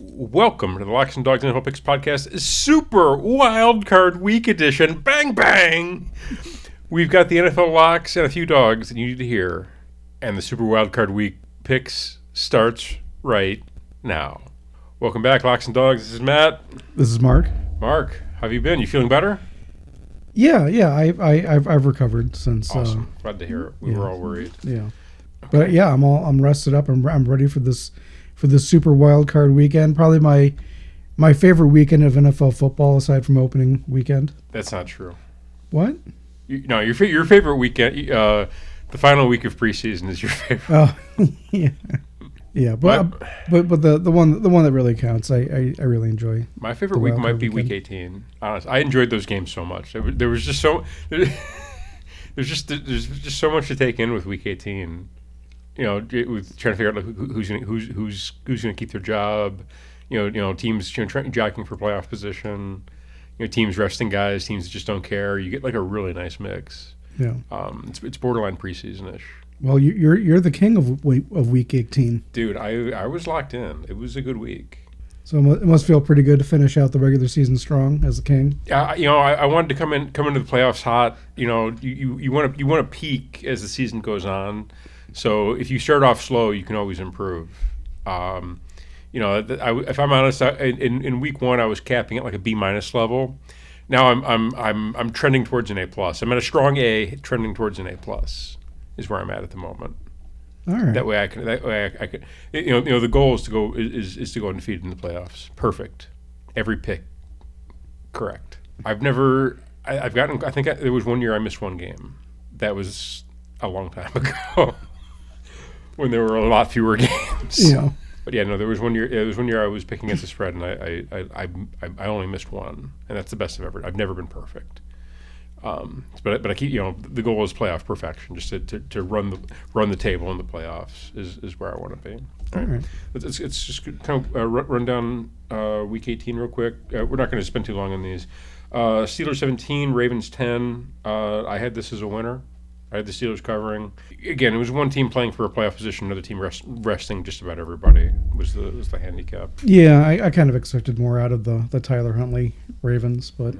Welcome to the Locks and Dogs and NFL Picks podcast, Super Wild Card Week edition. Bang, bang! We've got the NFL locks and a few dogs that you need to hear. And the Super Wild Card Week picks starts right now. Welcome back, Locks and Dogs. This is Matt. This is Mark. Mark, how have you been? You feeling better? Yeah. I've recovered since. Awesome. Glad to hear it. We were all worried. Yeah. Okay. But yeah, I'm rested up. I'm ready for this Super Wild Card weekend. Probably my favorite weekend of NFL football aside from opening weekend. That's not true. What? Your favorite weekend. The final week of preseason is your favorite. Oh, yeah. Yeah, but the one that really counts, I really enjoy. My favorite week might be week 18. Honestly, I enjoyed those games so much. There was just so there's just so much to take in with week 18. You know, with trying to figure out like, who's going to keep their job. You know, teams jockeying for playoff position. You know, teams resting guys, teams that just don't care. You get like a really nice mix. Yeah. It's borderline preseason-ish. Well, you're the king of week 18. Dude, I was locked in. It was a good week. So it must feel pretty good to finish out the regular season strong as a king. I wanted to come into the playoffs hot. You know, you want to peak as the season goes on. So if you start off slow, you can always improve. If I'm honest, in week one I was capping at like a B- level. Now I'm trending towards an A+. I'm at a strong A, trending towards an A+. Is where I'm at the moment. All right. That way I can. The goal is to go undefeated in the playoffs. Perfect. Every pick correct. There was 1 year I missed one game. That was a long time ago. When there were a lot fewer games. Yeah. But yeah, no, there was 1 year. There was 1 year I was picking against the spread, and I only missed one, and that's the best I've never been perfect. But I keep, the goal is playoff perfection, just to run the table in the playoffs is where I want to be. All right. It's just kind of run down week 18 real quick. We're not going to spend too long on these. Steelers 17, Ravens 10. I had this as a winner. I had the Steelers covering. Again, it was one team playing for a playoff position, another team resting just about everybody was the handicap. Yeah, I kind of expected more out of the Tyler Huntley Ravens, but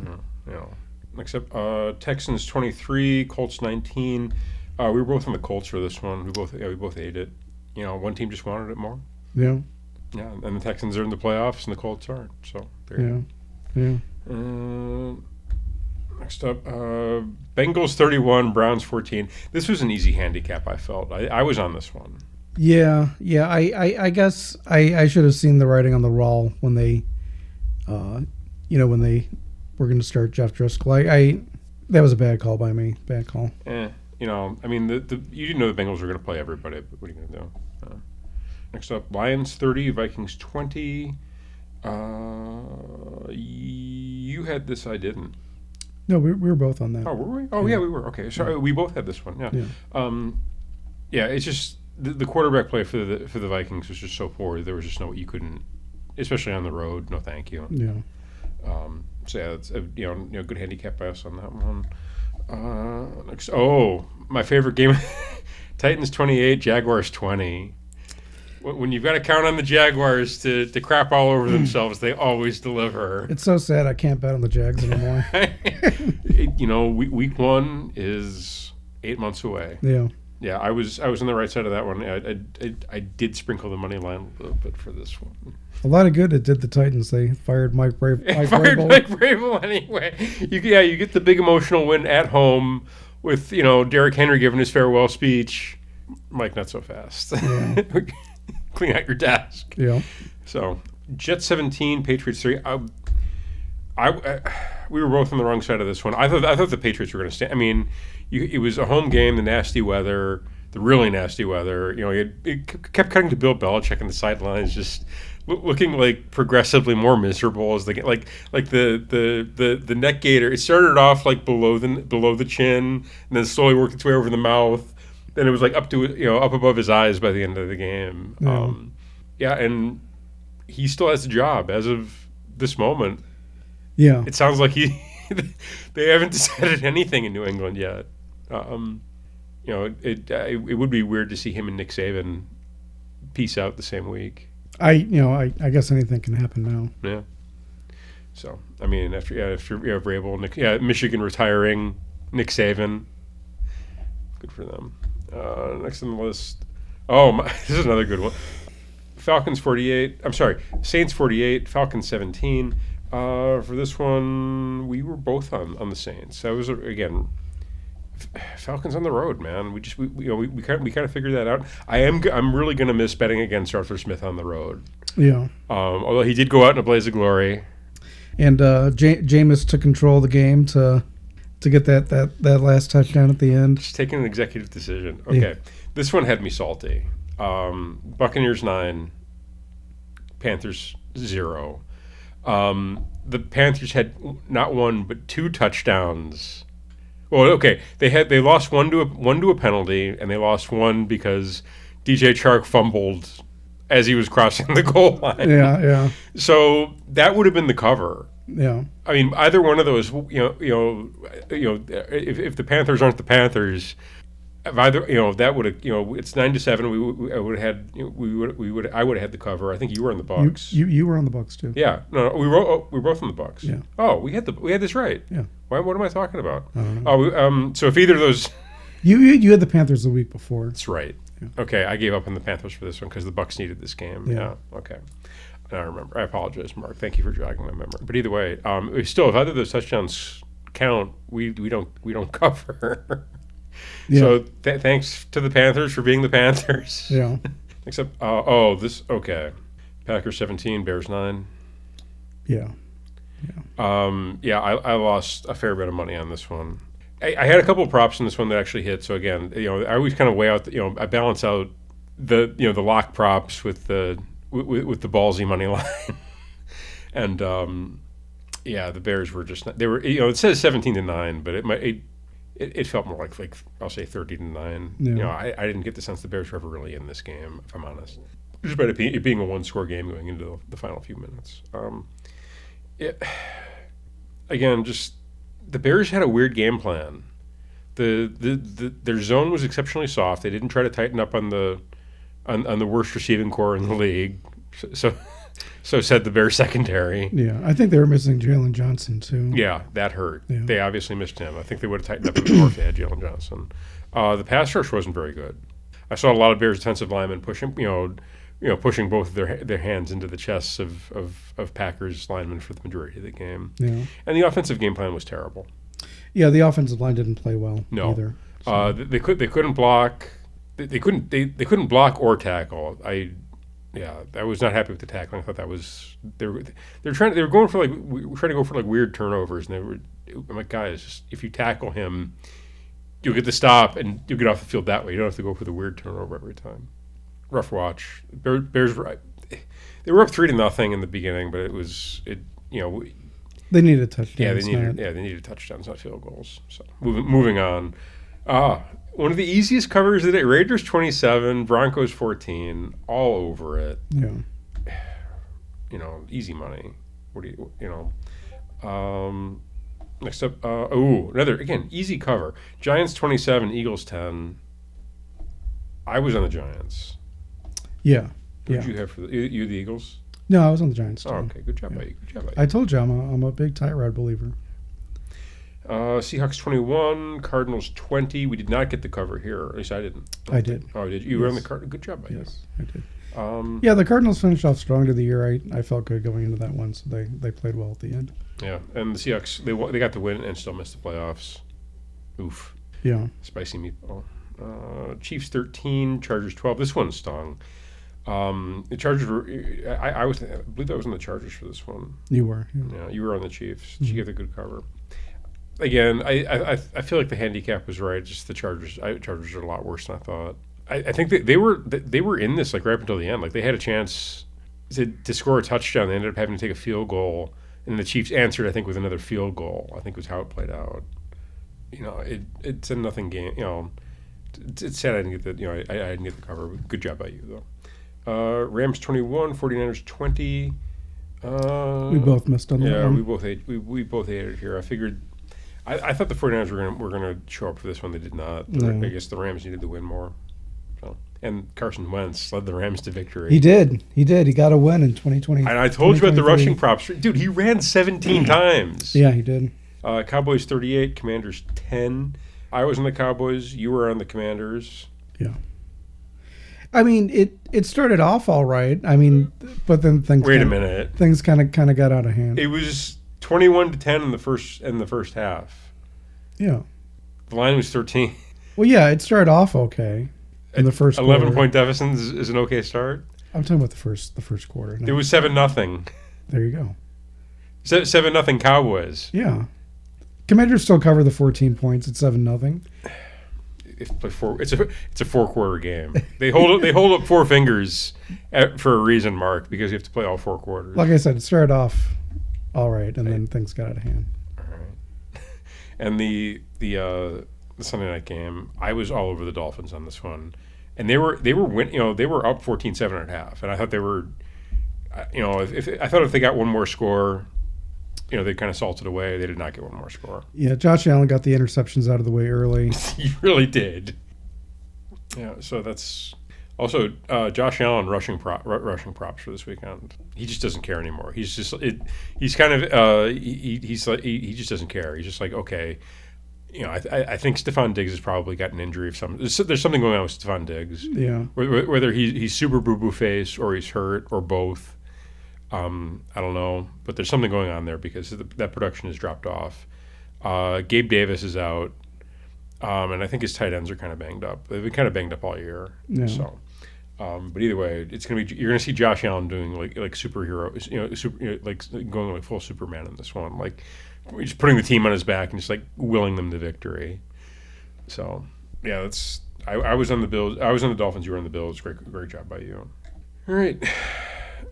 Except Texans 23, Colts 19. We were both on the Colts for this one. We both ate it. You know, one team just wanted it more. Yeah. Yeah, and the Texans are in the playoffs and the Colts aren't. So there you go. Next up, Bengals 31, Browns 14. This was an easy handicap, I felt. I was on this one. Yeah. I guess I should have seen the writing on the wall when they, when they were going to start Jeff Driscoll. That was a bad call by me. Bad call. I mean, you didn't know the Bengals were going to play everybody, but what are you going to do? Next up, Lions 30, Vikings 20. You had this, I didn't. No, we were both on that. Oh, were we? Oh, yeah, we were. Okay, so we both had this one. Yeah. It's just the quarterback play for the Vikings was just so poor. There was just you couldn't, especially on the road. No, thank you. Yeah. So yeah, it's good handicap by us on that one. Next, my favorite game, Titans 28, Jaguars 20. When you've got to count on the Jaguars to crap all over themselves, they always deliver. It's so sad I can't bet on the Jags anymore. Week one is 8 months away. Yeah. Yeah, I was on the right side of that one. I did sprinkle the money line a little bit for this one. A lot of good it did the Titans. They fired Mike Vrabel. Mike Vrabel anyway. You get the big emotional win at home with Derrick Henry giving his farewell speech. Mike, not so fast. Yeah. Clean out your desk. Yeah. So Jets 17, Patriots 3. We were both on the wrong side of this one. I thought the Patriots were going to stay. I mean, it was a home game, the nasty weather, the really nasty weather. It kept cutting to Bill Belichick on the sidelines, just looking like progressively more miserable as the neck gaiter. It started off like below the chin, and then slowly worked its way over the mouth. Then it was like up above his eyes by the end of the game. Yeah. And he still has a job as of this moment. Yeah. It sounds like they haven't decided anything in New England yet. It would be weird to see him and Nick Saban peace out the same week. I guess anything can happen now. Yeah. So I mean, after Vrabel, Michigan retiring, Nick Saban, good for them. Next on the list, this is another good one. Falcons 48. I'm sorry, Saints 48, Falcons 17. For this one, we were both on the Saints. That was again. Falcons on the road, man. We kind of figured that out. I'm really gonna miss betting against Arthur Smith on the road. Yeah. Although he did go out in a blaze of glory. And Jameis took control of the game to get that last touchdown at the end. Just taking an executive decision. Okay, yeah. This one had me salty. Buccaneers 9, Panthers 0. The Panthers had not one but 2 touchdowns. Well, okay, they lost one to a penalty, and they lost one because DJ Chark fumbled as he was crossing the goal line. Yeah. So that would have been the cover. Yeah. I mean, either one of those. If the Panthers aren't the Panthers, that would have. It's 9-7. I would have had the cover. I think you were on the Bucs. You were on the Bucs too. Yeah. No, we were both on the Bucs. Yeah. Oh, we had this right. Yeah. What am I talking about? I don't know. So if either of those, you had the Panthers the week before. That's right. Yeah. Okay, I gave up on the Panthers for this one because the Bucs needed this game. Yeah. Okay. I remember. I apologize, Mark. Thank you for jogging my memory. But either way, still, if either of those touchdowns count, we don't cover. Yeah. So thanks to the Panthers for being the Panthers. Yeah. Except, Packers 17, Bears 9. Yeah. I lost a fair bit of money on this one. I had a couple of props in this one that actually hit. So again, I always kind of weigh out. I balance out the lock props with the ballsy money line, and the Bears were just they were. It says 17-9, but it felt more like I'll say 30-9. Yeah. I didn't get the sense the Bears were ever really in this game, if I'm honest. Despite it being a one-score game going into the final few minutes. Again, just the Bears had a weird game plan. Their zone was exceptionally soft. They didn't try to tighten up on the worst receiving core in the league. So said the Bears secondary. Yeah, I think they were missing Jalen Johnson too. Yeah, that hurt. Yeah. They obviously missed him. I think they would have tightened up even more if they had Jalen Johnson. The pass rush wasn't very good. I saw a lot of Bears defensive linemen pushing both of their hands into the chests of Packers linemen for the majority of the game. Yeah. And the offensive game plan was terrible. Yeah, the offensive line didn't play well either. So. They couldn't block. They couldn't block or tackle. I was not happy with the tackling. I thought that was they were trying to go for weird turnovers, and I'm like, guys, just, if you tackle him, you'll get the stop and you'll get off the field that way. You don't have to go for the weird turnover every time. Rough watch. Bears were up 3-0 in the beginning, but they needed touchdowns. They needed touchdowns, not field goals. So moving on. One of the easiest covers of the day, Raiders 27, Broncos 14, all over it. Yeah. Easy money. Next up, another, again, easy cover. Giants 27, Eagles 10. I was on the Giants. Yeah. Who did you have for the Eagles? No, I was on the Giants too. Oh, okay. Good job by you. I told you I'm a big tight rod believer. Seahawks 21, Cardinals 20. We did not get the cover here. At least I didn't. I did. Oh, did you? You were on the Cardinals. Good job by you. Yes, I did. The Cardinals finished off strong to the year. I felt good going into that one, so they played well at the end. Yeah, and the Seahawks, they got the win and still missed the playoffs. Oof. Yeah. Spicy meatball. Chiefs 13, Chargers 12. This one stung. The Chargers were. I believe I was on the Chargers for this one. You were. Yeah, you were on the Chiefs. Mm-hmm. You get the good cover. Again, I feel like the handicap was right. Just the Chargers. Chargers are a lot worse than I thought. I think that they were in this like right up until the end. Like they had a chance to score a touchdown. They ended up having to take a field goal, and the Chiefs answered, I think, with another field goal. I think was how it played out. It's a nothing game. It's sad I didn't get the I didn't get the cover. Good job by you though. Rams 21, 49ers 20. We both missed on that one. We both hated it here. I figured. I thought the 49ers were gonna show up for this one. They did not. No. I guess the Rams needed to win more. So And Carson Wentz led the Rams to victory. He did. He got a win in 2020. And I told you about the rushing props. Dude, he ran 17 times. Yeah, he did. Cowboys 38, Commanders 10. I was on the Cowboys. You were on the Commanders. Yeah. I mean, it started off all right. I mean, but then things. Wait a minute. Things kind of got out of hand. It was 21-10 in the first half. Yeah. The line was 13. Well, yeah, it started off okay in the first 11-point deficit is an okay start. I'm talking about the first quarter. No. It was 7-0. There you go. 7-0 Cowboys. Yeah. Commanders still cover the 14 points at 7-0. It's a 4-quarter game. They hold up four fingers for a reason, Mark, because you have to play all 4 quarters. Like I said, it started off all right, and then things got out of hand. All right. And the Sunday night game, I was all over the Dolphins on this one, and they were they were up 14-7 at half, and I thought they were, if they got one more score, they kind of salted away. They did not get one more score. Yeah, Josh Allen got the interceptions out of the way early. He really did. Yeah, so that's also Josh Allen rushing props for this weekend. He just doesn't care anymore. He's just he's kind of he's like he just doesn't care. He's just like, okay, I think Stephon Diggs has probably got an injury of some. There's something going on with Stephon Diggs. Yeah, whether he's super boo-boo face or he's hurt or both. I don't know, but there's something going on there because that production has dropped off. Gabe Davis is out, and I think his tight ends are kind of banged up. They've been kind of banged up all year. Yeah. So, but either way, you're gonna see Josh Allen doing like superhero, like going like full Superman in this one, like just putting the team on his back and just like willing them to victory. So, yeah, I was on the Bills. I was on the Dolphins. You were on the Bills. Great job by you. All right.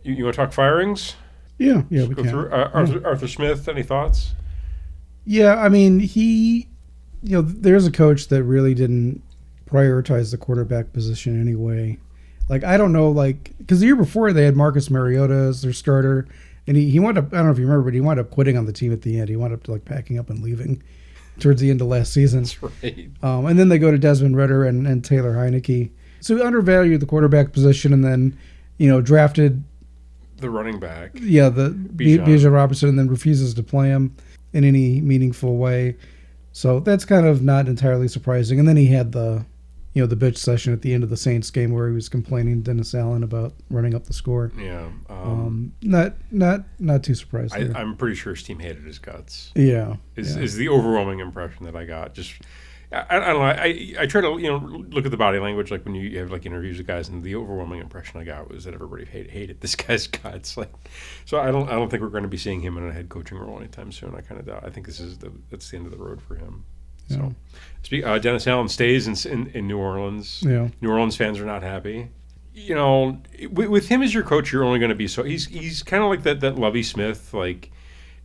You want to talk firings? Yeah, we go can. Through. Arthur Smith, any thoughts? Yeah, I mean, there's a coach that really didn't prioritize the quarterback position anyway. Like, I don't know, because the year before they had Marcus Mariota as their starter, and he wound up, I don't know if you remember, but he wound up quitting on the team at the end. He wound up packing up and leaving towards the end of last season. That's right. And then they go to Desmond Ridder and Taylor Heineke. So he undervalued the quarterback position and then, drafted the running back. Yeah, the Bijan Robinson, and then refuses to play him in any meaningful way. So that's kind of not entirely surprising. And then he had the bitch session at the end of the Saints game where he was complaining to Dennis Allen about running up the score. Yeah. Not too surprised. I'm pretty sure his team hated his guts. Yeah. Is the overwhelming impression that I got. Just I don't know. I try to look at the body language like when you have like interviews with guys, and the overwhelming impression I got was that everybody hated this guy's guts. So I don't think we're going to be seeing him in a head coaching role anytime soon. I kind of doubt. I think that's the end of the road for him. Yeah. So Dennis Allen stays in New Orleans. Yeah. New Orleans fans are not happy. With him as your coach, you're only going to be so. He's kind of like that Lovie Smith.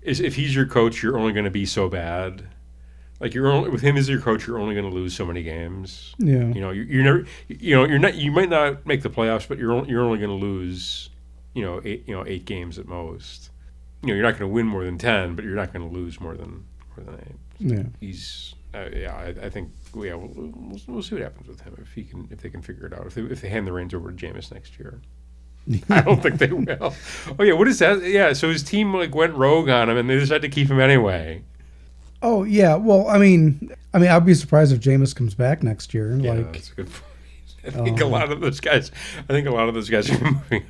If he's your coach, you're only going to be so bad. With him as your coach, you're only going to lose so many games. Yeah. You might not make the playoffs, but you're only going to lose, 8 games at most. You're not going to win more than 10, but you're not going to lose more than 8. Yeah. I think we'll see what happens with him if they can figure it out. If they hand the reins over to Jameis next year. I don't think they will. Oh yeah, what is that? Yeah, so his team went rogue on him, and they decided to keep him anyway. Oh yeah, well, I mean, I'd be surprised if Jameis comes back next year. Yeah, that's a good point. I think a lot of those guys are moving.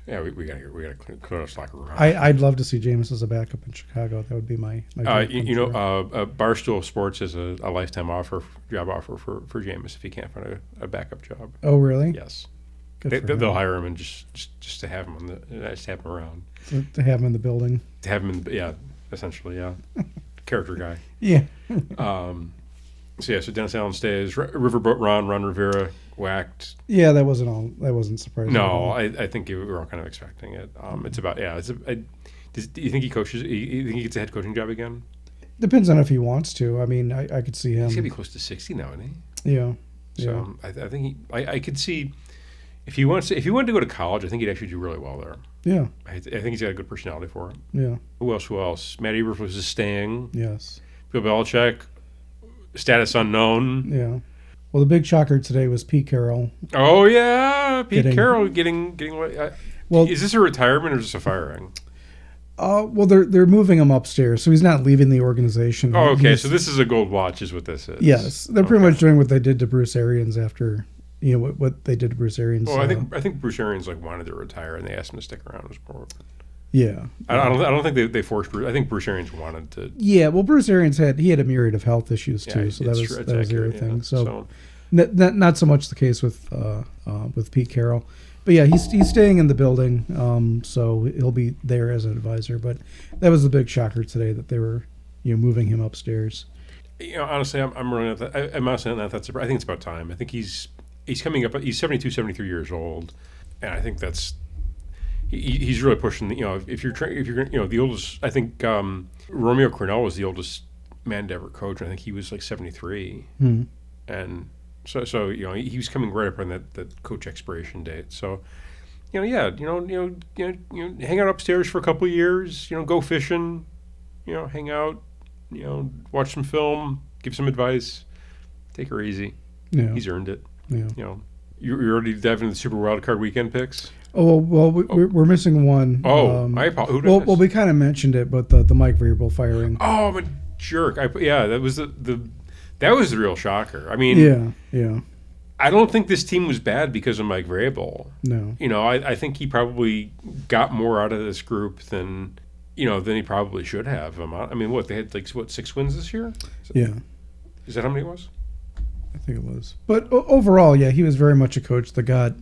Yeah, we gotta clear our locker room. I'd love to see Jameis as a backup in Chicago. That would be my Barstool Sports has a lifetime job offer for Jameis if he can't find a backup job. Oh really? Yes. They'll hire him and just to have him just have him around. To have him in the building. To have him essentially, yeah. Character guy. Yeah. So Dennis Allen stays. Riverboat Ron Rivera whacked. Yeah, that wasn't surprising. No, I think we were all kind of expecting it. It's about do you think he coaches? You think he gets a head coaching job again? Depends on if he wants to. I mean, I could see him. He's gonna be close to 60 now, isn't he? Yeah. So yeah. I think I could see if he wanted to go to college, I think he'd actually do really well there. Yeah. I think he's got a good personality for it. Yeah. Who else? Matt Eberflus is staying. Yes. Bill Belichick, status unknown. Yeah. Well, the big shocker today was Pete Carroll. Oh yeah, Pete Getting- Carroll getting what? Well, Is this a retirement or just a firing? well, they're moving him upstairs, so he's not leaving the organization. Oh, okay. He's- So this is a gold watch, is what this is. yes, they're pretty Okay. much doing what they did to Bruce Arians after, what they did to Bruce Arians. Well, I think Bruce Arians wanted to retire, and they asked him to stick around. It was more. yeah. I don't think they forced Bruce. I think Bruce Arians wanted to. Yeah, well, Bruce Arians had a myriad of health issues too, Yeah, so that it's was true, it's the other accurate, thing. yeah. So not so much the case with Pete Carroll, but yeah, he's staying in the building, so he'll be there as an advisor. But that was the big shocker today that they were moving him upstairs. Honestly, I'm really not that. I'm honestly not that surprised. I think it's about time. I think he's coming up. He's 72, 73 years old, and I think that's. He's really pushing. If you're the oldest. I think Romeo Crennel was the oldest man to ever coach. I think he was like 73, and so he was coming right up on that coach expiration date. So, hang out upstairs for a couple of years. Go fishing. Hang out. Watch some film. Give some advice. Take her easy. Yeah, He's earned it. yeah. You're already diving into the Super Wild Card Weekend picks. Oh well, we're missing one. I apologize. Who did well, this? we kind of mentioned it, but the Mike Vrabel firing. Oh, I'm a jerk. That was that was the real shocker. I mean, Yeah. I don't think this team was bad because of Mike Vrabel. No. I think he probably got more out of this group than he probably should have. I mean, they had 6 wins this year? Yeah. Is that how many it was? I think it was. But overall, yeah, he was very much a coach that got,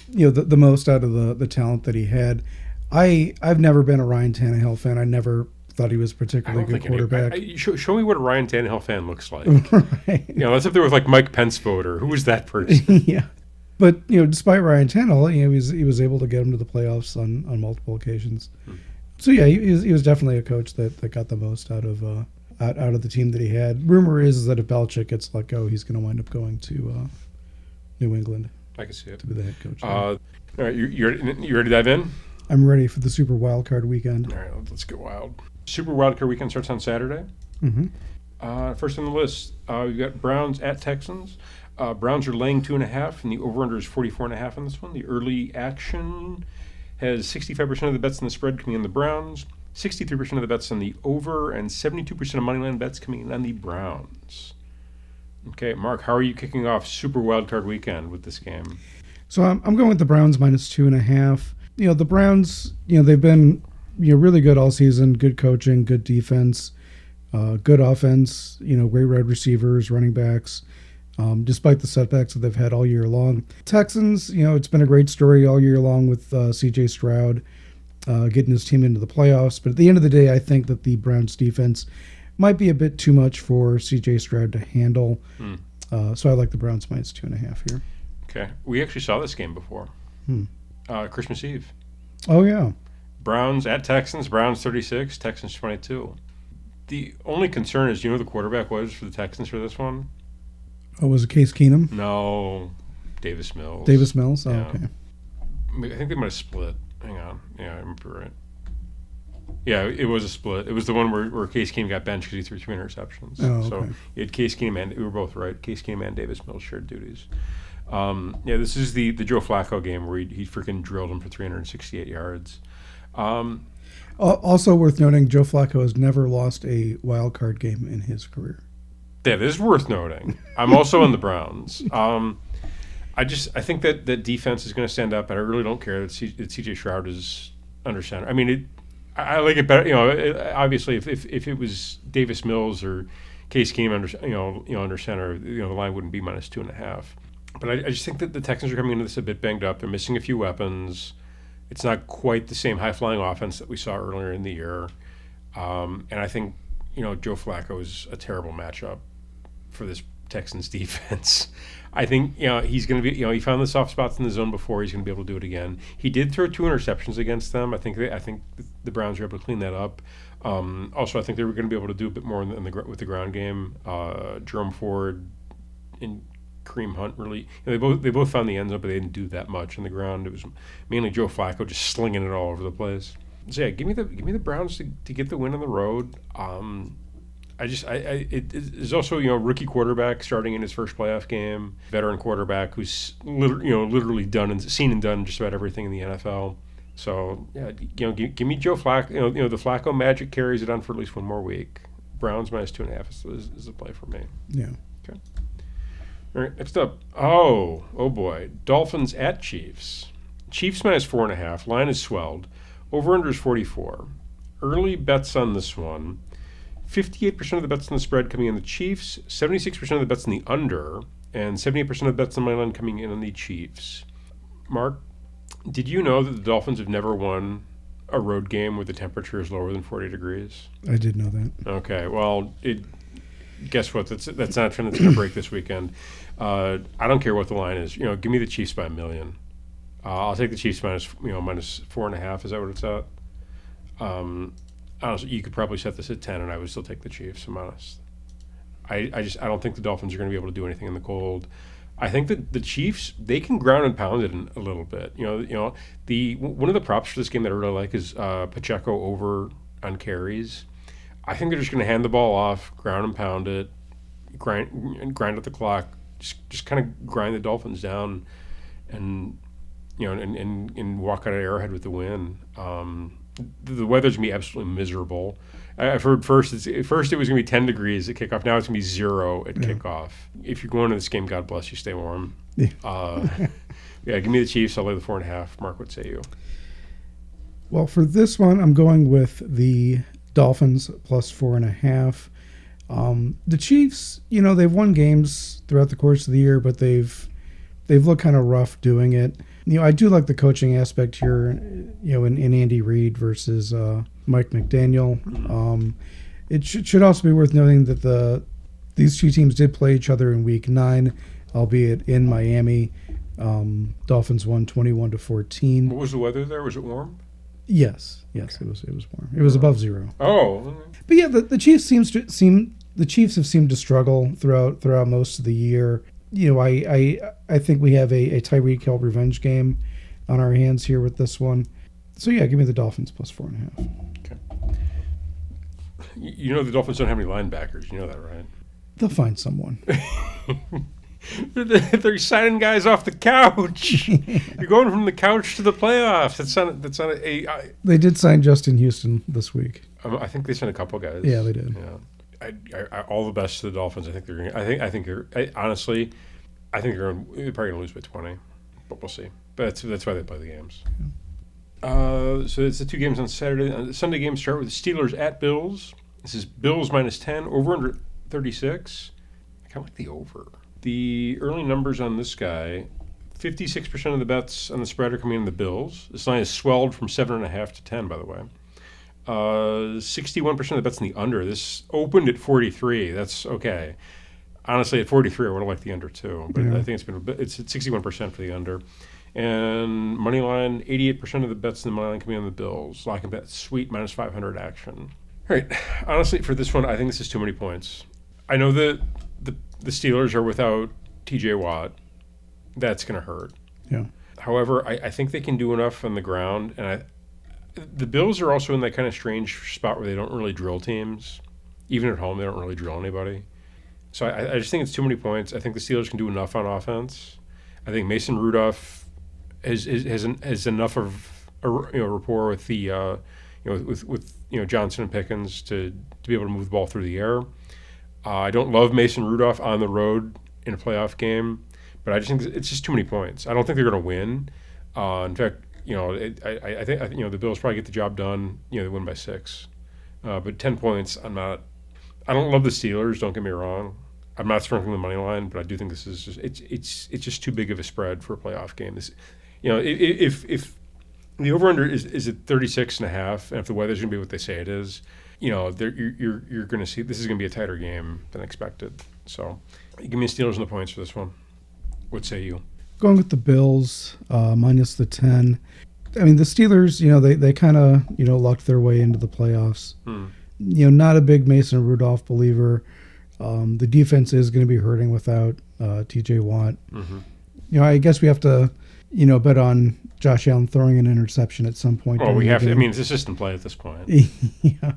the most out of the talent that he had. I've never been a Ryan Tannehill fan. I never thought he was a particularly good quarterback. Show me what a Ryan Tannehill fan looks like. Right. That's up there with like Mike Pence voter. Who was that person? Yeah. But despite Ryan Tannehill, he was able to get him to the playoffs on multiple occasions. So yeah, he was definitely a coach that got the most out of the team that he had. Rumor is that if Belichick gets let go, he's going to wind up going to New England. I can see it. To be the head coach. All right, you ready to dive in? I'm ready for the Super Wild Card Weekend. All right, let's get wild. Super Wild Card Weekend starts on Saturday. Mm-hmm. First on the list, we've got Browns at Texans. Browns are laying 2.5, and the over/under is 44.5 on this one. The early action has 65% of the bets on the spread coming on the Browns, 63% of the bets on the over, and 72% of moneyline bets coming in on the Browns. Okay, Mark, how are you kicking off Super Wild Card Weekend with this game? So I'm going with the Browns minus 2.5. The Browns, they've been really good all season. Good coaching, good defense, good offense. Great wide receivers, running backs. Despite the setbacks that they've had all year long, Texans, it's been a great story all year long with C.J. Stroud getting his team into the playoffs. But at the end of the day, I think that the Browns defense might be a bit too much for C.J. Stroud to handle. So I like the Browns minus 2.5 here. Okay, we actually saw this game before. Christmas Eve. Oh yeah. Browns at Texans. Browns 36, Texans 22. The only concern is, who the quarterback was for the Texans for this one? Oh, was it Case Keenum? No, Davis Mills. Davis Mills? Oh, Yeah. okay. I think they might have split. Hang on. Yeah, I remember right. Yeah, it was a split. It was the one where Case Keenum got benched because he threw 2 interceptions. Oh, okay. So you had Case Keenum and we were both right. Case Keenum and Davis Mills shared duties. This is the Joe Flacco game where he freaking drilled him for 368 yards. Also worth noting, Joe Flacco has never lost a wild card game in his career. That is worth noting. I'm also on the Browns. I think that defense is going to stand up, and I really don't care that C.J. Stroud is under center. I mean, I like it better. Obviously, if it was Davis Mills or Case Keenum under center, the line wouldn't be minus 2.5. But I just think that the Texans are coming into this a bit banged up. They're missing a few weapons. It's not quite the same high-flying offense that we saw earlier in the year. And I think, Joe Flacco is a terrible matchup for this Texans defense. I think, he's going to be, he found the soft spots in the zone before. He's going to be able to do it again. He did throw 2 interceptions against them. I think the Browns were able to clean that up. Also, I think they were going to be able to do a bit more with the ground game. Jerome Ford and Kareem Hunt really, they both found the end zone, but they didn't do that much on the ground. It was mainly Joe Flacco just slinging it all over the place. So yeah, give me the Browns to get the win on the road. There's also, rookie quarterback starting in his first playoff game, veteran quarterback who's literally seen and done just about everything in the NFL. So yeah, give me Joe Flacco. The Flacco magic carries it on for at least one more week. Browns minus 2.5 is a play for me. Yeah. Okay. All right. Next up. Oh boy. Dolphins at Chiefs. Chiefs minus 4.5. Line is swelled. Over under is 44. Early bets on this one. 58% of the bets on the spread coming in the Chiefs, 76% of the bets in the under, and 78% of the bets on the money line coming in on the Chiefs. Mark, did you know that the Dolphins have never won a road game where the temperature is lower than 40 degrees? I did know that. Okay, well, guess what? That's not a trend that's going to break this weekend. I don't care what the line is. Give me the Chiefs by $1 million. I'll take the Chiefs minus 4.5. Is that what it's at? Honestly, you could probably set this at 10, and I would still take the Chiefs. I'm honest. I don't think the Dolphins are going to be able to do anything in the cold. I think that the Chiefs, they can ground and pound it a little bit. One of the props for this game that I really like is Pacheco over on carries. I think they're just going to hand the ball off, ground and pound it, grind out the clock, just kind of grind the Dolphins down, and walk out of Arrowhead with the win. The weather's going to be absolutely miserable. I've heard first it was going to be 10 degrees at kickoff. Now it's going to be 0 at kickoff. If you're going to this game, God bless you. Stay warm. Yeah. Give me the Chiefs. I'll lay the 4.5. Mark, what say you? Well, for this one, I'm going with the Dolphins plus 4.5. The Chiefs, they've won games throughout the course of the year, but they've looked kind of rough doing it. I do like the coaching aspect here, in Andy Reid versus Mike McDaniel. It should also be worth noting that these two teams did play each other in Week 9, albeit in Miami. Dolphins won 21-14. What was the weather there? Was it warm? Yes, okay. It was warm. It was above 0. Oh, but yeah, the Chiefs the Chiefs have seemed to struggle throughout most of the year. I think we have a Tyreek Hill revenge game on our hands here with this one. So yeah, give me the Dolphins plus 4.5. Okay. The Dolphins don't have any linebackers. You know that, right? They'll find someone. They're signing guys off the couch. You're going from the couch to the playoffs. That's not a. They did sign Justin Houston this week. I think they signed a couple guys. Yeah, they did. Yeah. I all the best to the Dolphins. I think they're going. I think honestly, I think they're probably going to lose by 20, but we'll see. But that's why they play the games. Yeah. So it's the two games on Saturday. The Sunday games start with the Steelers at Bills. This is Bills minus 10, over under 36. I kind of like the over. The early numbers on this guy: 56% of the bets on the spread are coming in the Bills. This line is swelled from 7.5 to 10, by the way. 61% of the bets in the under. This opened at 43. That's okay. Honestly, at 43, I would have liked the under too. But I think it's at 61% for the under. And money line, 88% of the bets in the money line coming on the Bills. Lock and bet, sweet, minus 500 action. All right. Honestly, for this one, I think this is too many points. I know that the Steelers are without T.J. Watt. That's going to hurt. Yeah. However, I think they can do enough on the ground, and the Bills are also in that kind of strange spot where they don't really drill teams. Even at home, they don't really drill anybody. So I just think it's too many points. I think the Steelers can do enough on offense. I think Mason Rudolph has enough of a rapport with the with Johnson and Pickens to be able to move the ball through the air. I don't love Mason Rudolph on the road in a playoff game, but I just think it's just too many points. I don't think they're going to win. In fact, I think the Bills probably get the job done. They win by 6, but 10 points. I don't love the Steelers. Don't get me wrong. I'm not sprinkling the money line, but I do think this is just it's just too big of a spread for a playoff game. This, if the over under is at 36.5, and if the weather's going to be what they say it is, you're going to see this is going to be a tighter game than expected. So, give me the Steelers and the points for this one. What say you? Going with the Bills, minus the 10. I mean, the Steelers, they kind of, lucked their way into the playoffs. Not a big Mason Rudolph believer. The defense is going to be hurting without T.J. Watt. Mm-hmm. I guess we have to, bet on Josh Allen throwing an interception at some point. Well, we have to. I mean, it's a system play at this point. Yeah.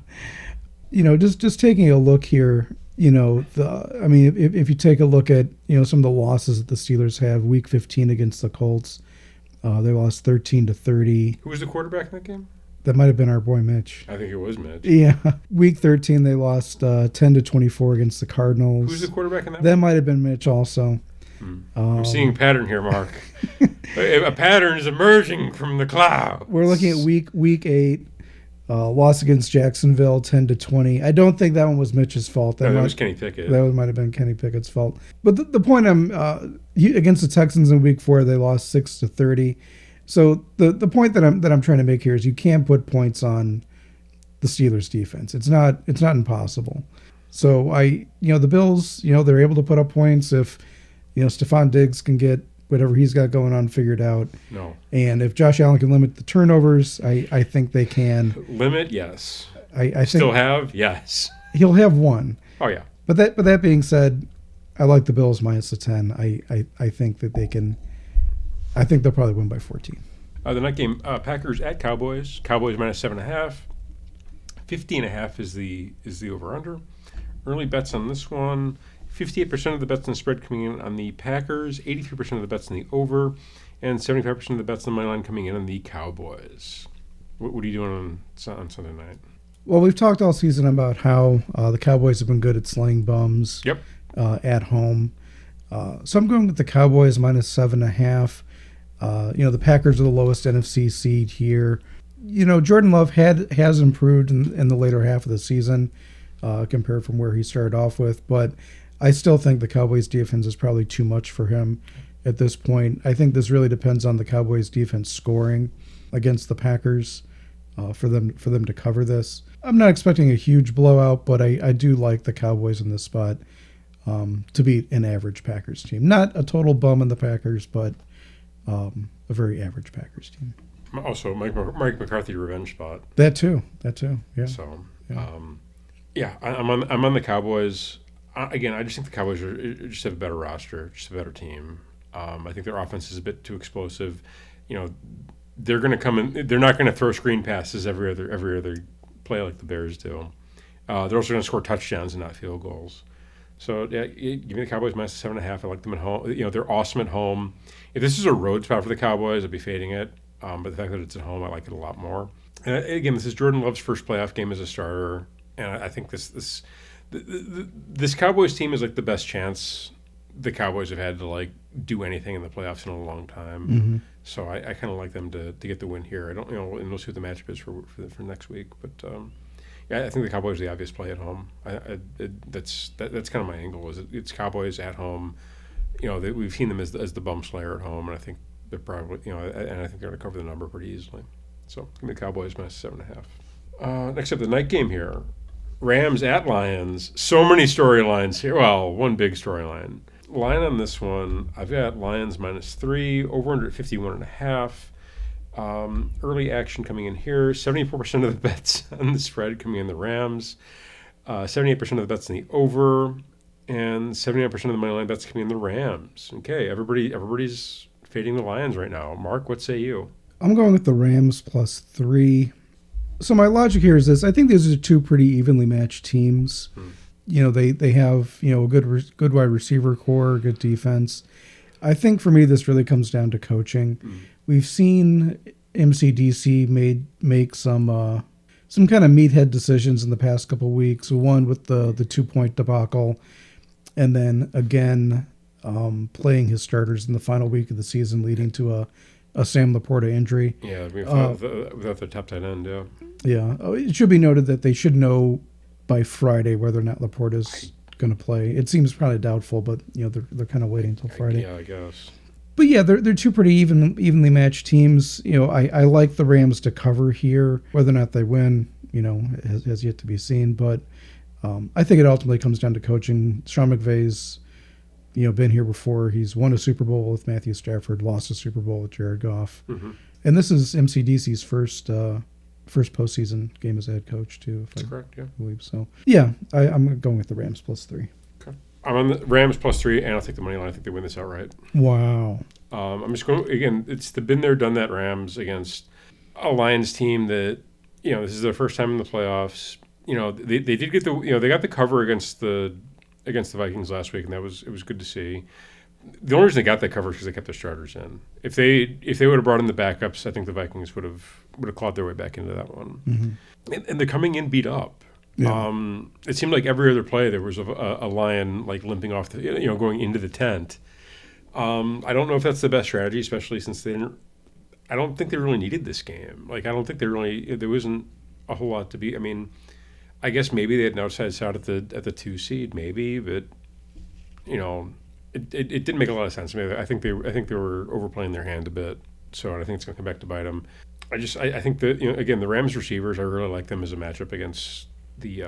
just taking a look here, if you take a look at, some of the losses that the Steelers have, Week 15 against the Colts, they lost 13-30. Who was the quarterback in that game? That might have been our boy Mitch. I think it was Mitch. Yeah. Week 13, they lost 10-24 against the Cardinals. Who's the quarterback in that? That might have been Mitch also. I'm seeing a pattern here, Mark. A pattern is emerging from the cloud. We're looking at week 8. Loss against Jacksonville, 10-20. I don't think that one was Mitch's fault. That was Kenny Pickett. That might have been Kenny Pickett's fault. But the point against the Texans in Week 4, they lost 6-30. So the point that I'm trying to make here is you can't put points on the Steelers defense. It's not impossible. So the Bills, they're able to put up points if Stephon Diggs can get whatever he's got going on figured out. No. And if Josh Allen can limit the turnovers, I think they can. Limit, yes. I think still have, yes. He'll have one. Oh yeah. But that being said, I like the Bills minus the 10. I think that they can. I think they'll probably win by 14. The night game, Packers at Cowboys. Cowboys minus 7.5. 50.5 is the over under. Early bets on this one. 58% of the bets on the spread coming in on the Packers, 83% of the bets on the over, and 75% of the bets on the money line coming in on the Cowboys. What are you doing on Sunday night? Well, we've talked all season about how the Cowboys have been good at slaying bums. Yep. At home. So I'm going with the Cowboys minus 7.5. The Packers are the lowest NFC seed here. Jordan Love has improved in the later half of the season compared from where he started off with, but I still think the Cowboys defense is probably too much for him at this point. I think this really depends on the Cowboys defense scoring against the Packers for them to cover this. I'm not expecting a huge blowout, but I do like the Cowboys in this spot to beat an average Packers team. Not a total bum in the Packers, but a very average Packers team. Also, Mike McCarthy revenge spot. That too. Yeah. So, yeah. I'm on the Cowboys. Again, I just think the Cowboys just have a better roster, just a better team. I think their offense is a bit too explosive. They're going to come in. They're not going to throw screen passes every other play like the Bears do. They're also going to score touchdowns and not field goals. So yeah, give me the Cowboys minus 7.5. I like them at home. They're awesome at home. If this is a road spot for the Cowboys, I'd be fading it. But the fact that it's at home, I like it a lot more. And again, this is Jordan Love's first playoff game as a starter, and I think this Cowboys team is like the best chance the Cowboys have had to like do anything in the playoffs in a long time. Mm-hmm. So I kind of like them to get the win here. I don't, and we'll see what the matchup is for next week. But yeah, I think the Cowboys are the obvious play at home. That's kind of my angle. It's Cowboys at home. We've seen them as the bum slayer at home, and I think they're probably and I think they're going to cover the number pretty easily. So give me the Cowboys minus 7.5. Next up, the night game here. Rams at Lions. So many storylines here. Well, one big storyline. Line on this one, I've got Lions minus 3, over under at 51.5. Early action coming in here. 74% of the bets on the spread coming in the Rams. 78% of the bets in the over. And 79% of the money line bets coming in the Rams. Okay, everybody's fading the Lions right now. Mark, what say you? I'm going with the Rams plus 3. So my logic here is this. I think these are two pretty evenly matched teams. They have, a good wide receiver core, good defense. I think for me, this really comes down to coaching. We've seen MCDC make some kind of meathead decisions in the past couple of weeks. One with the 2-point debacle, and then again playing his starters in the final week of the season, leading to a Sam Laporta injury. Yeah, without the top tight end, yeah. Yeah. It should be noted that they should know by Friday whether or not Laporta's going to play. It seems probably doubtful, but they're kind of waiting until Friday. Yeah, I guess. But yeah, they're two pretty evenly matched teams. I like the Rams to cover here. Whether or not they win, has yet to be seen. But I think it ultimately comes down to coaching. Sean McVay's been here before. He's won a Super Bowl with Matthew Stafford, lost a Super Bowl with Jared Goff. Mm-hmm. And this is MCDC's first postseason game as a head coach, too. That's correct, yeah. I believe so. Yeah, I'm going with the Rams plus 3. Okay. I'm on the Rams plus 3, and I'll take the money line. I think they win this outright. Wow. I'm just going, again, it's the been there, done that Rams against a Lions team that, this is their first time in the playoffs. they did get they got the cover against the Vikings last week, and it was good to see. The only reason they got that cover is because they kept their starters in. If they would have brought in the backups, I think the Vikings would have clawed their way back into that one. Mm-hmm. And they're coming in beat up. Yeah. It seemed like every other play there was a Lion like limping off the going into the tent. I don't know if that's the best strategy, especially since I don't think they really needed this game. Like I don't think there wasn't a whole lot to be. I mean, I guess maybe they had an outside shot at the 2 seed, maybe, but it didn't make a lot of sense to me. I think they were overplaying their hand a bit. So I think it's going to come back to bite them. I think that again the Rams receivers, I really like them as a matchup against the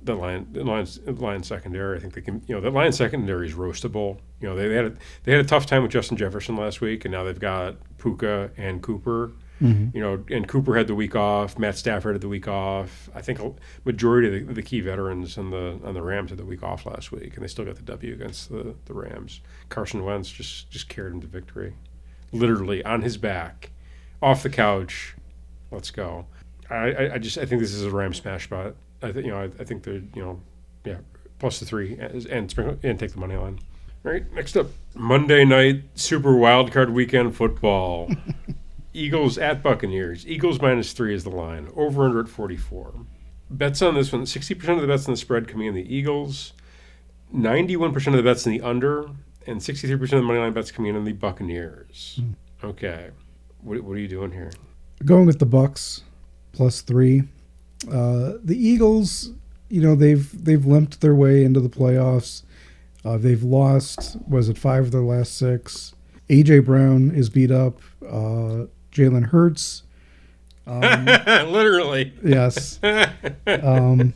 Lions secondary. I think they can. The Lions secondary is roastable. They had a tough time with Justin Jefferson last week, and now they've got Puka and Cooper. Mm-hmm. And Cooper had the week off. Matt Stafford had the week off. I think a majority of the key veterans on the Rams had the week off last week, and they still got the W against the Rams. Carson Wentz just carried him to victory, literally on his back, off the couch. Let's go. I think this is a Rams smash spot. I think they're plus the 3 and take the money line. All right, next up, Monday night Super Wildcard Weekend football. Eagles at Buccaneers. Eagles -3 is the line. Over under at 44. Bets on this one, 60% of the bets on the spread coming in the Eagles, 91% of the bets in the under, and 63% of the money line bets coming in on the Buccaneers. Okay. What are you doing here? Going with the Bucs +3. The Eagles, they've limped their way into the playoffs. They've lost, 5 of their last 6. A.J. Brown is beat up. Jalen Hurts. Literally. Yes. Jalen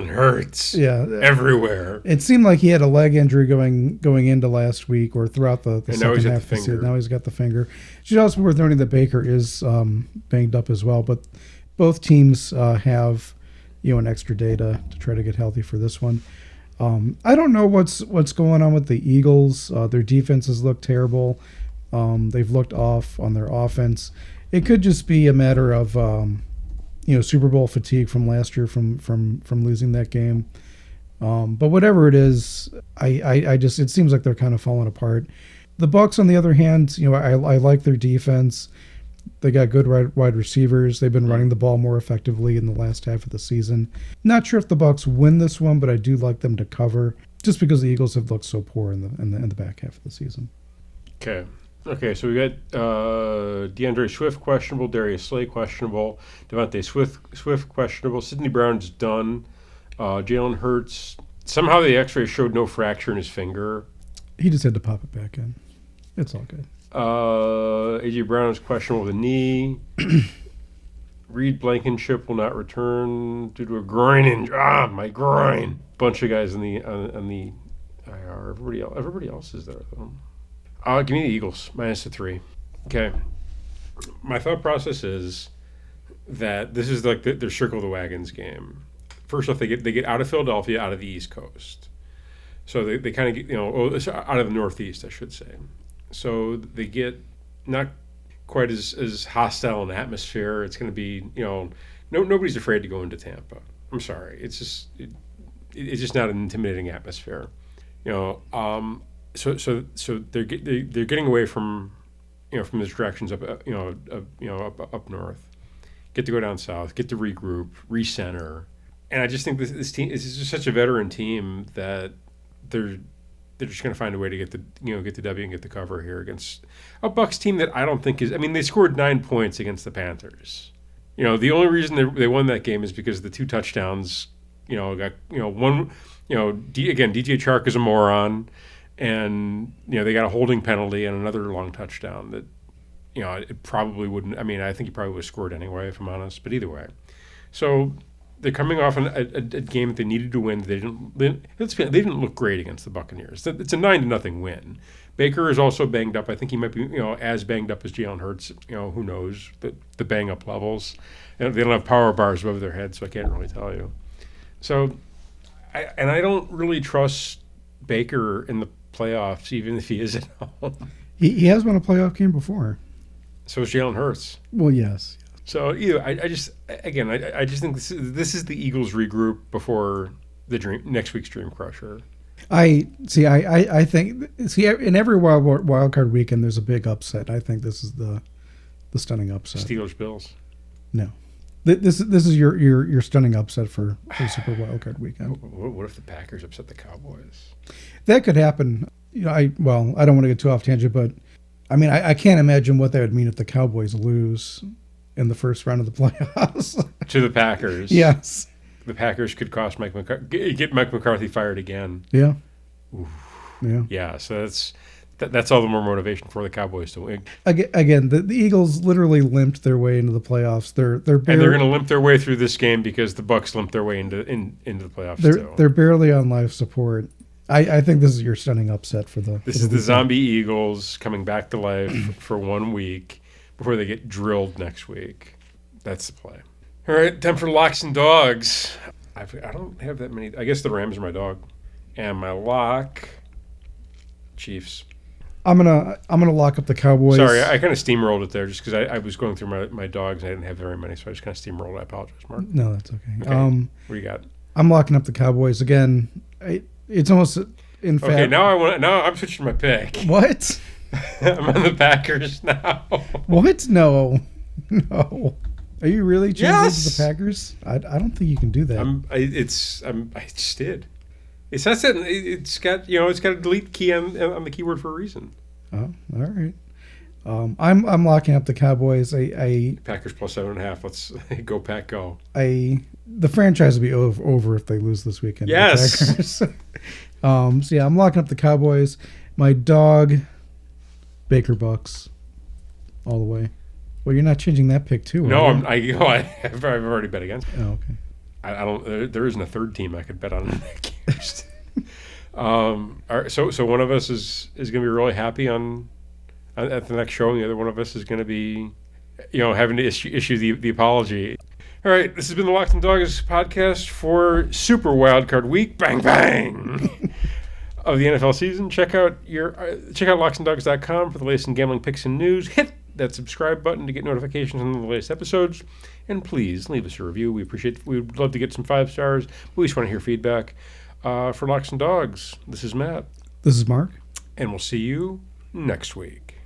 Hurts. Yeah. Everywhere. It seemed like he had a leg injury going into last week or throughout the second half of the season. Now he's got the finger. It should also be worth noting that Baker is banged up as well, but both teams have an extra day to try to get healthy for this one. I don't know what's going on with the Eagles. Their defenses look terrible. They've looked off on their offense. It could just be a matter of Super Bowl fatigue from last year from losing that game. But whatever it is, it seems like they're kind of falling apart. The Bucs, on the other hand, I like their defense. They got good wide receivers. They've been running the ball more effectively in the last half of the season. Not sure if the Bucs win this one, but I do like them to cover, just because the Eagles have looked so poor in the back half of the season. Okay. So we got DeAndre Swift questionable, Darius Slay questionable, Devontae Swift questionable, Sidney Brown's done, Jalen Hurts. Somehow the X-ray showed no fracture in his finger. He just had to pop it back in. It's all good. A.J. Brown is questionable with a knee. Reed Blankenship will not return due to a groin injury. My groin. Bunch of guys on the IR. Everybody else is there though. Give me the Eagles -3. Okay. My thought process is that this is like their circle the wagons game. First off, they get out of Philadelphia, out of the East Coast, so they kind of get out of the Northeast, I should say. So they get not quite as hostile an atmosphere. It's going to be, nobody's afraid to go into Tampa. I'm sorry. It's just not an intimidating atmosphere. So they're getting away from the distractions up north. Get to go down south. Get to regroup, recenter. And I just think this team is just such a veteran team that they're just going to find a way to get the W and get the cover here against a Bucs team that I don't think is. I mean, they scored 9 points against the Panthers. The only reason they won that game is because the 2 touchdowns. Got one. Again, DJ Chark is a moron, and they got a holding penalty and another long touchdown that it probably wouldn't. I mean, I think he probably would have scored anyway, if I'm honest. But either way, so. They're coming off a game that they needed to win. They didn't look great against the Buccaneers. It's a 9-0 win. Baker is also banged up. I think he might be as banged up as Jalen Hurts. Who knows the bang up levels. They don't have power bars above their heads, so I can't really tell you. So, I don't really trust Baker in the playoffs, even if he is at home. He has won a playoff game before. So is Jalen Hurts. Well, yes. So I just think this is the Eagles regroup before the next week's Dream Crusher. I think in every wild card weekend there's a big upset. I think this is the stunning upset. Steelers Bills. No, this is your stunning upset for Super Wild Card weekend. What if the Packers upset the Cowboys? That could happen. I don't want to get too off tangent, but I mean I can't imagine what that would mean if the Cowboys lose in the first round of the playoffs to the Packers. Yes. The Packers could cost get Mike McCarthy fired again. Yeah. Oof. Yeah. Yeah. So that's all the more motivation for the Cowboys to win. Again, the Eagles literally limped their way into the playoffs. They're going to limp their way through this game because the Bucs limped their way into the playoffs. They're barely on life support. I think this is your stunning upset for the. This is the zombie Eagles coming back to life for 1 week before they get drilled next week. That's the play. All right, time for locks and dogs. I don't have that many. I guess the Rams are my dog, and my lock, Chiefs. I'm gonna lock up the Cowboys. Sorry, I kind of steamrolled it there just because I was going through my dogs and I didn't have very many, so I just kind of steamrolled it. I apologize, Mark. No, that's okay. What do you got? I'm locking up the Cowboys again. It's almost in fact. Okay, now I'm switching my pick. What? I'm on the Packers now. What? No. Are you really changing Yes! to the Packers? I don't think you can do that. I just did. It's not that it's got a delete key on the keyword for a reason. Oh, all right. I'm locking up the Cowboys. Packers plus 7.5. Let's go Pack go. The franchise will be over if they lose this weekend. Yes. So yeah, I'm locking up the Cowboys. My dog, Baker Bucks, all the way. Well, you're not changing that pick too. No, I've already bet against. Oh, okay. I don't. There isn't a third team I could bet on in that game. All right, so one of us is going to be really happy at the next show, and the other one of us is going to be, having to issue the apology. All right, this has been the Locks and Dogs podcast for Super Wildcard Week. Bang bang of the NFL season. Check out locksanddogs.com for the latest in gambling picks and news. Hit that subscribe button to get notifications on the latest episodes, and please leave us a review. We'd love to get some 5 stars. We just want to hear feedback. For Locks and Dogs, this is Matt. This is Mark. And we'll see you next week.